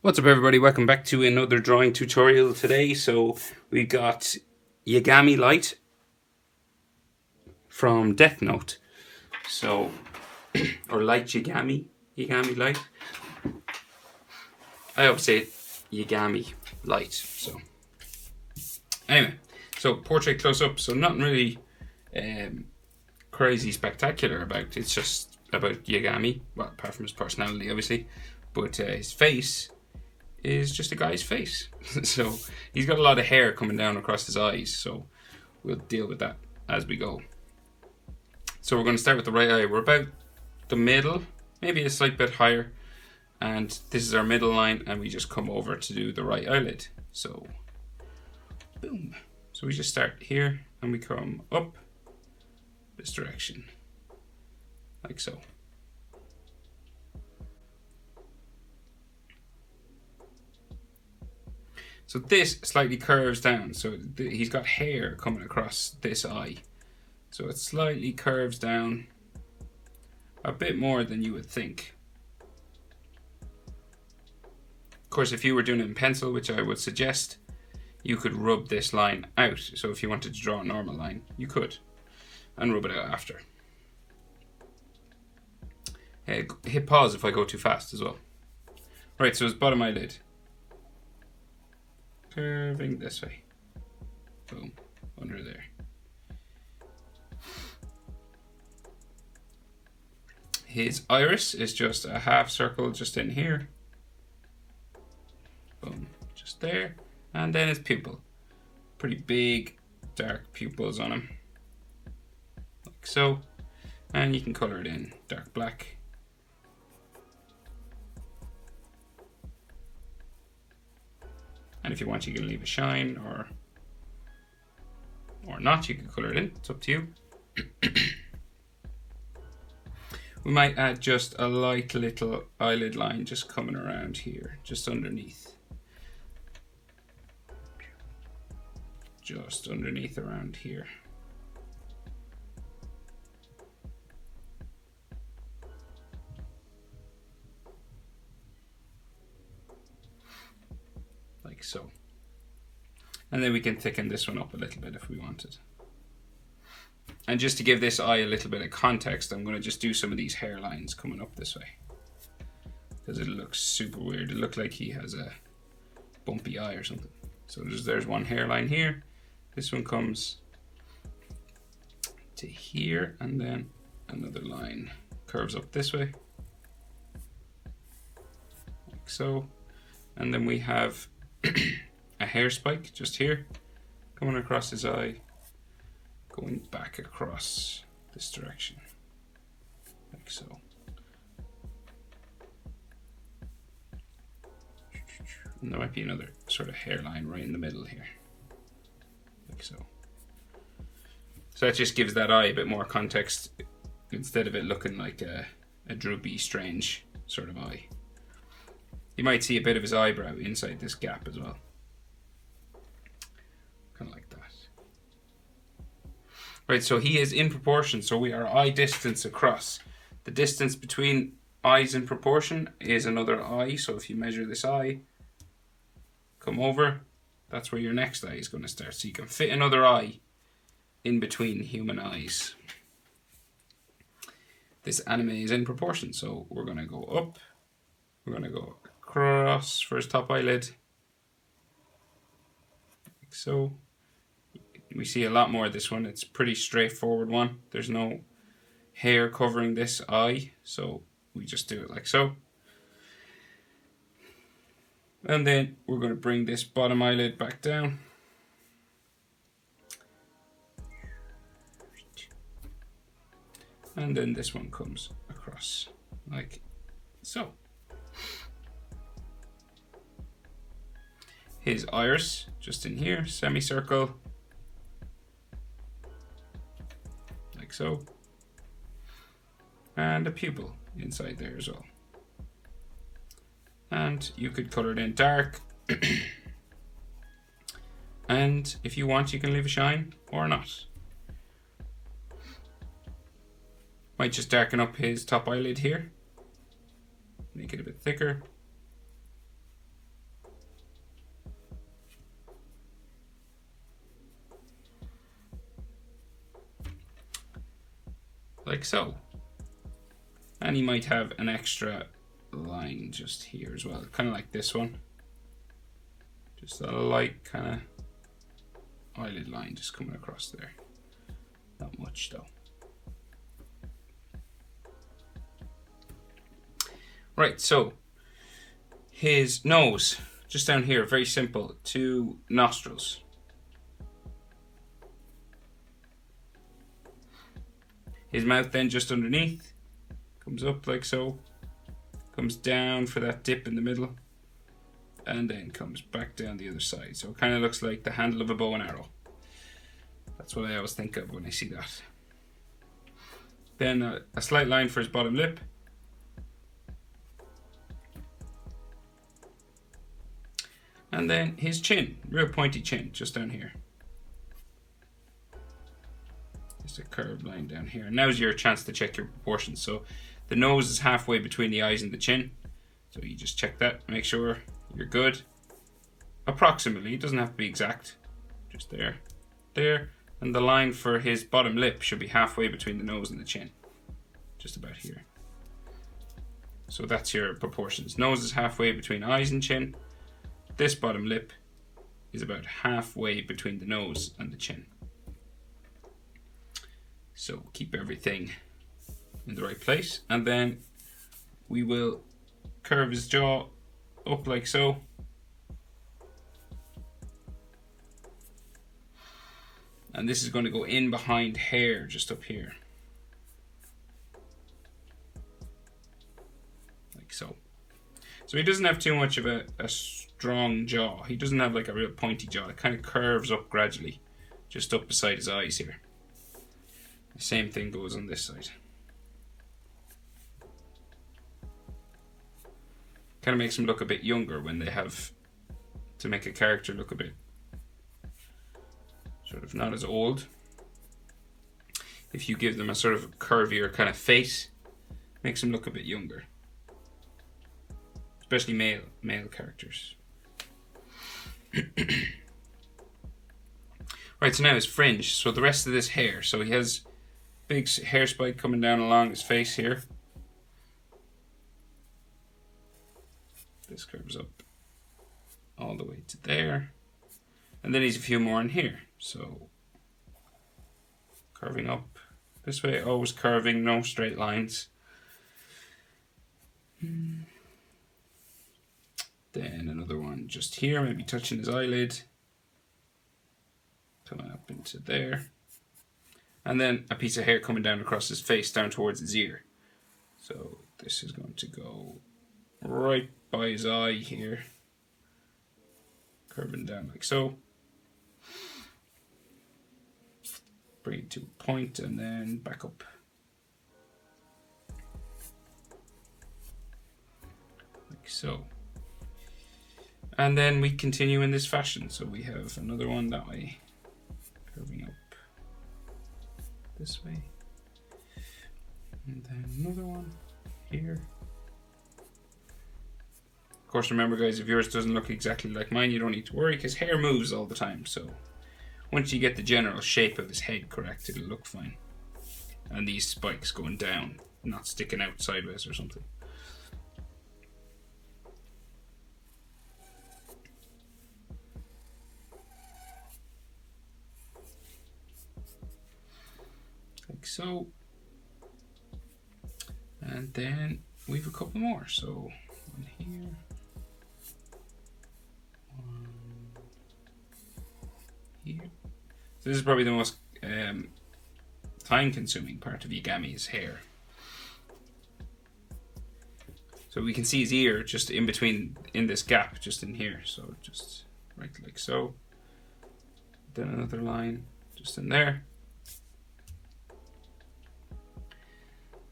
What's up everybody, welcome back to another drawing tutorial today. So we got Yagami Light from Death Note. So, or Light Yagami Light. I always say Yagami Light. So anyway, so portrait close up, so nothing really crazy spectacular about it. It's just about Yagami, well, apart from his personality obviously, but his face is just a guy's face. So he's got a lot of hair coming down across his eyes, so we'll deal with that as we go. So we're going to start with the right eye. We're about the middle, maybe a slight bit higher, and this is our middle line, and we just come over to do the right eyelid. So boom. So we just start here and we come up this direction, like so. So this slightly curves down, so he's got hair coming across this eye. So it slightly curves down a bit more than you would think. Of course, if you were doing it in pencil, which I would suggest, you could rub this line out. So if you wanted to draw a normal line, you could, and rub it out after. Hit pause if I go too fast as well. Right, so his bottom eyelid. Curving this way. Boom. Under there. His iris is just a half circle just in here. Boom. Just there. And then his pupil. Pretty big, dark pupils on him. Like so. And you can color it in dark black. And if you want, you can leave a shine or not. You can color it in. It's up to you. We might add just a light little eyelid line just coming around here, just underneath. Just underneath around here. Like so. And then we can thicken this one up a little bit if we wanted. And just to give this eye a little bit of context, I'm going to just do some of these hairlines coming up this way, because it looks super weird. It looks like he has a bumpy eye or something. So there's one hairline here. This one comes to here, and then another line curves up this way, like so. And then we have a hair spike just here, coming across his eye, going back across this direction, like so. And there might be another sort of hairline right in the middle here, like so. So that just gives that eye a bit more context, instead of it looking like a droopy, strange sort of eye. You might see a bit of his eyebrow inside this gap as well. Kind of like that. Right, so he is in proportion, so we are eye distance across. The distance between eyes in proportion is another eye, so if you measure this eye, come over, that's where your next eye is going to start. So you can fit another eye in between human eyes. This anime is in proportion, so we're going to go up, we're going to go across for his top eyelid, like so. We see a lot more of this one. It's a pretty straightforward one. There's no hair covering this eye, so we just do it like so. And then we're going to bring this bottom eyelid back down. And then this one comes across like so. His iris, just in here, semicircle, like so. And a pupil inside there as well. And you could color it in dark. And if you want, you can leave a shine or not. Might just darken up his top eyelid here. Make it a bit thicker. like so. And he might have an extra line just here as well, kind of like this one. Just a light kind of eyelid line just coming across there. Not much though. Right, so his nose, just down here, very simple, 2 nostrils. His mouth then just underneath, comes up like so, comes down for that dip in the middle, and then comes back down the other side. So it kind of looks like the handle of a bow and arrow. That's what I always think of when I see that. Then a slight line for his bottom lip. And then his chin, real pointy chin, just down here. Just a curved line down here. And now's your chance to check your proportions. So the nose is halfway between the eyes and the chin. So you just check that, make sure you're good. Approximately, it doesn't have to be exact. Just there, there. And the line for his bottom lip should be halfway between the nose and the chin. Just about here. So that's your proportions. Nose is halfway between eyes and chin. This bottom lip is about halfway between the nose and the chin. So keep everything in the right place. And then we will curve his jaw up like so. And this is going to go in behind hair just up here. Like so. So he doesn't have too much of a strong jaw. He doesn't have like a real pointy jaw. It kind of curves up gradually, just up beside his eyes here. The same thing goes on this side. Kind of makes him look a bit younger when they have to make a character look a bit sort of not as old. If you give them a sort of curvier kind of face, makes them look a bit younger. Especially male characters. Right, so now his fringe. So the rest of this hair. So he has big hair spike coming down along his face here. This curves up all the way to there. And then he's a few more in here. So curving up this way, always curving, no straight lines. Then another one just here, maybe touching his eyelid. Coming up into there. And then a piece of hair coming down across his face, down towards his ear. So this is going to go right by his eye here. Curving down like so. Bring it to a point and then back up. Like so. And then we continue in this fashion. So we have another one that way, curving up this way. And then another one here. Of course, remember guys, if yours doesn't look exactly like mine, you don't need to worry because hair moves all the time. So once you get the general shape of his head correct, it'll look fine. And these spikes going down, not sticking out sideways or something. Like so. And then we have a couple more. So one here. One here. So this is probably the most time-consuming part of Yagami's hair. So we can see his ear just in between, in this gap, just in here. So just right like so. Then another line just in there.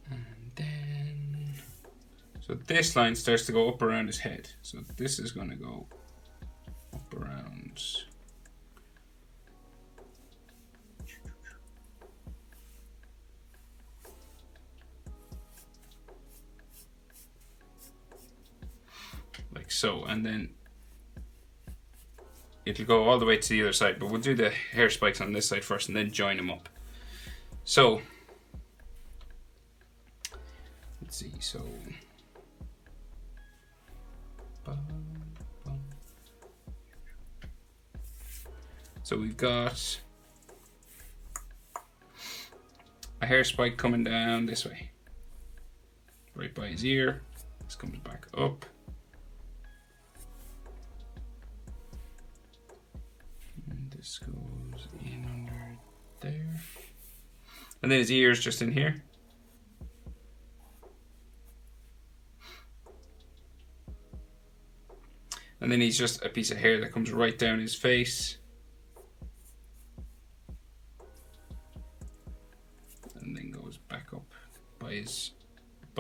And then, so this line starts to go up around his head. So this is going to go up around. Like so, and then it'll go all the way to the other side, but we'll do the hair spikes on this side first and then join them up. So let's see, so we've got a hair spike coming down this way, right by his ear. This comes back up. And this goes in under there. And then his ear is just in here. And then he's just a piece of hair that comes right down his face. And then goes back up by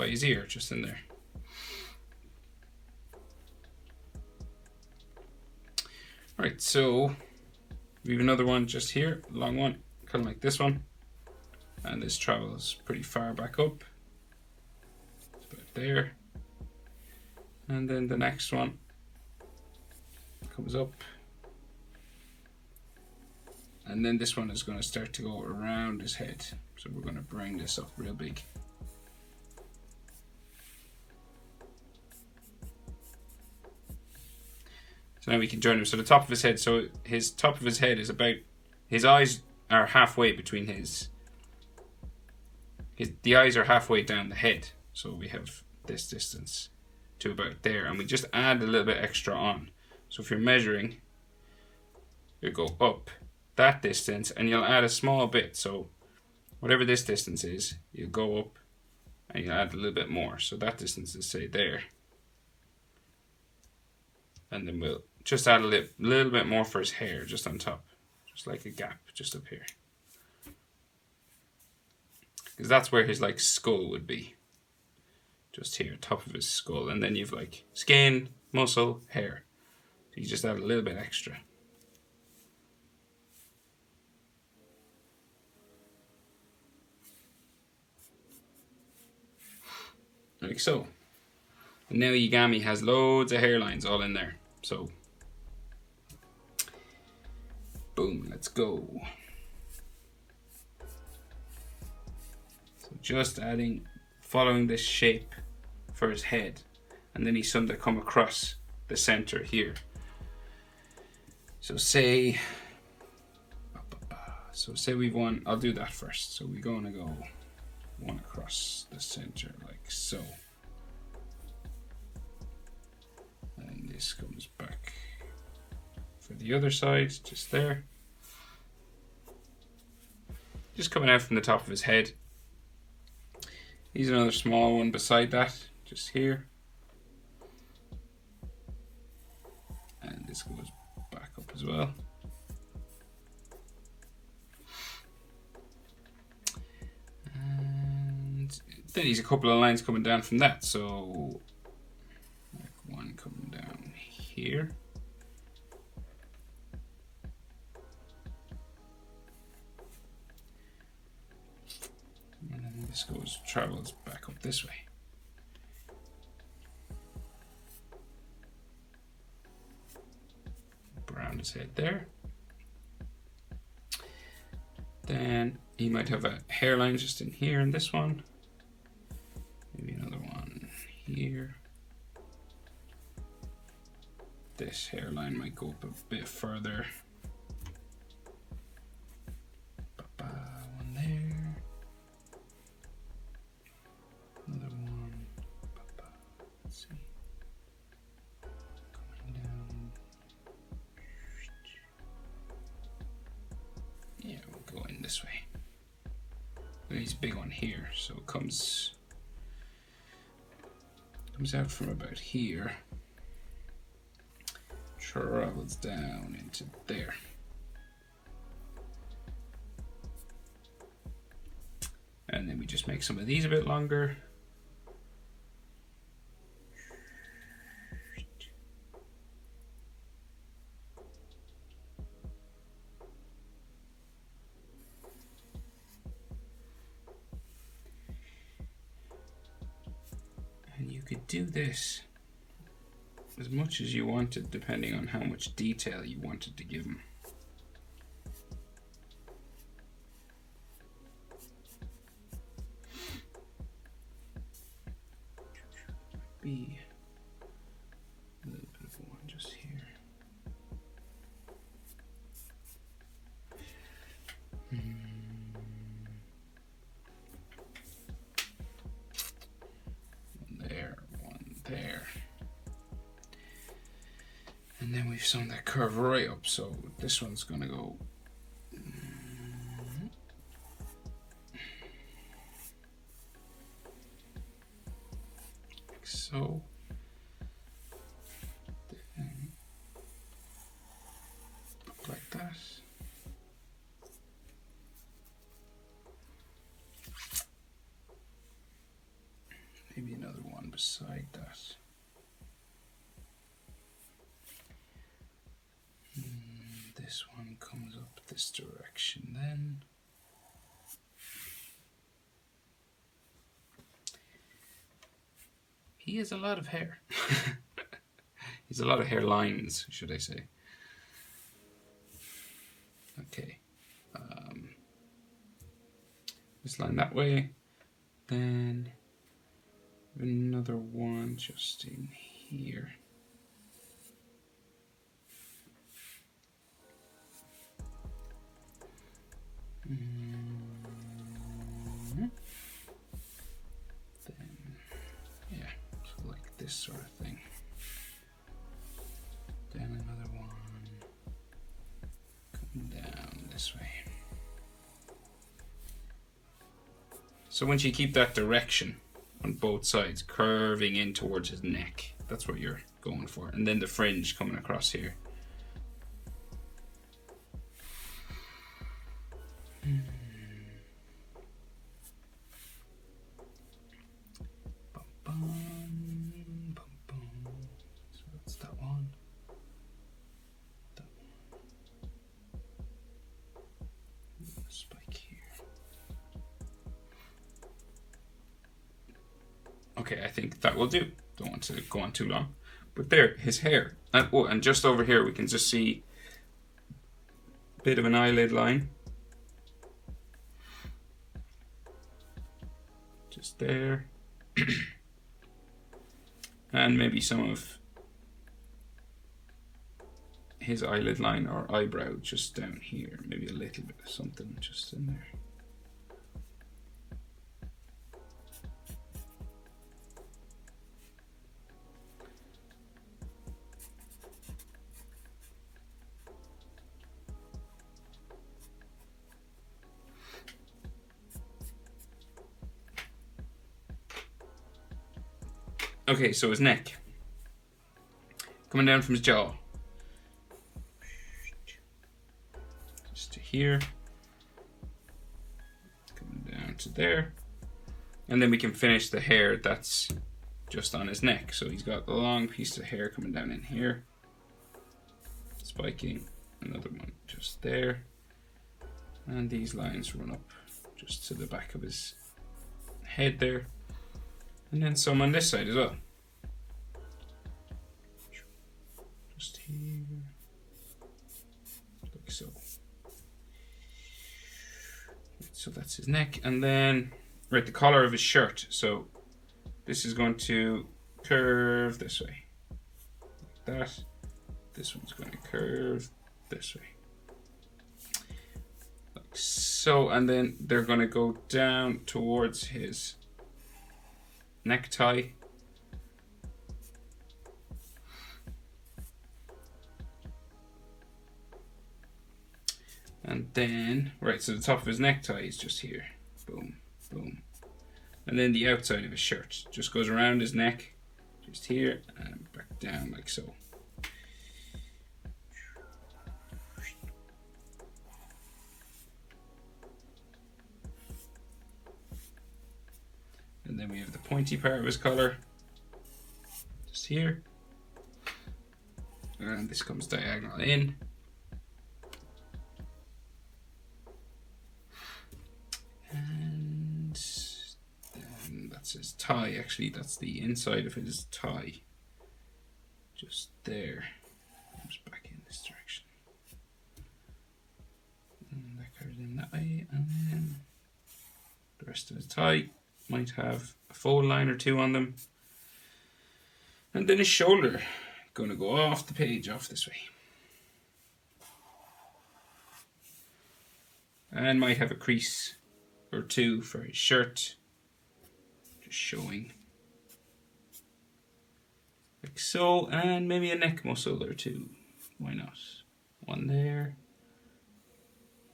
his ear, just in there. Right, so we have another one just here, long one, kind of like this one. And this travels pretty far back up. It's about there. And then the next one comes up. And then this one is going to start to go around his head. So we're going to bring this up real big. So now we can join him. So the top of his head, so his top of his head is about, his eyes are halfway between the eyes are halfway down the head. So we have this distance to about there, and we just add a little bit extra on. So if you're measuring, you go up that distance and you'll add a small bit. So whatever this distance is, you go up and you add a little bit more. So that distance is, say, there. And then we'll just add a little bit more for his hair, just on top. Just like a gap, just up here. Because that's where his, like, skull would be. Just here, top of his skull. And then you've, like, skin, muscle, hair. So you just add a little bit extra. Like so. And now Yagami has loads of hairlines all in there. So, boom, let's go. So just adding, following this shape for his head. And then he's something to come across the center here. So say we've one, I'll do that first. So we're going to go one across the center like so. And this comes back for the other side, just there. Just coming out from the top of his head. Here's another small one beside that, just here. And this goes back up as well. And then he's a couple of lines coming down from that. So like one coming down here. And then this travels back up this way. Around his head there. Then he might have a hairline just in here in this one. Maybe another one here. This hairline might go up a bit further. One there. Another one. Let's see. Coming down. Yeah, we'll go in this way. There's a big one here, so it comes out from about here, travels down into there. And then we just make some of these a bit longer. You could do this as much as you wanted, depending on how much detail you wanted to give them. maybe a little bit of one just here. One there, one there. And then we've sewn that curve right up, so this one's gonna go like so. Then up like that. Maybe another one beside that. This one comes up this direction then. He has a lot of hair. He's a lot of hair lines, should I say. Okay. This line that way. Then another one just in here. Then, yeah, so like this sort of thing. Then another one coming down this way. So once you keep that direction on both sides, curving in towards his neck, that's what you're going for. And then the fringe coming across here. So that's that one. That one. Spike here. Okay, I think that will do. Don't want to go on too long. But there, his hair. And, oh, and just over here we can just see a bit of an eyelid line. Just there. And maybe some of his eyelid line or eyebrow just down here. Maybe a little bit of something just in there. Okay, so his neck. Coming down from his jaw. Just to here. Coming down to there. And then we can finish the hair that's just on his neck. So he's got a long piece of hair coming down in here. Spiking. Another one just there. And these lines run up just to the back of his head there. And then some on this side as well. Just here. Like so. So that's his neck. And then, right, the collar of his shirt. So this is going to curve this way. Like that. This one's going to curve this way. Like so. And then they're going to go down towards his necktie. And then, right, so the top of his necktie is just here. Boom, boom. And then the outside of his shirt just goes around his neck, just here, and back down like so. And then we have the pointy part of his collar, just here. And this comes diagonal in. And then that's his tie, actually, that's the inside of his tie. Just there. Comes back in this direction. And that goes in that way, and then the rest of his tie might have a fold line or two on them. And then his shoulder, gonna go off the page, off this way. And might have a crease or two for his shirt. Just showing. Like so, and maybe a neck muscle or two. Why not? One there.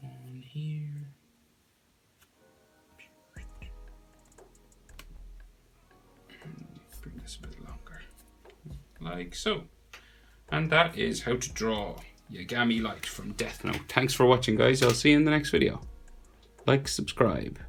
One here. Bring this a bit longer. Like so. And that is how to draw Yagami Light from Death Note. Thanks for watching, guys. I'll see you in the next video. Like, subscribe.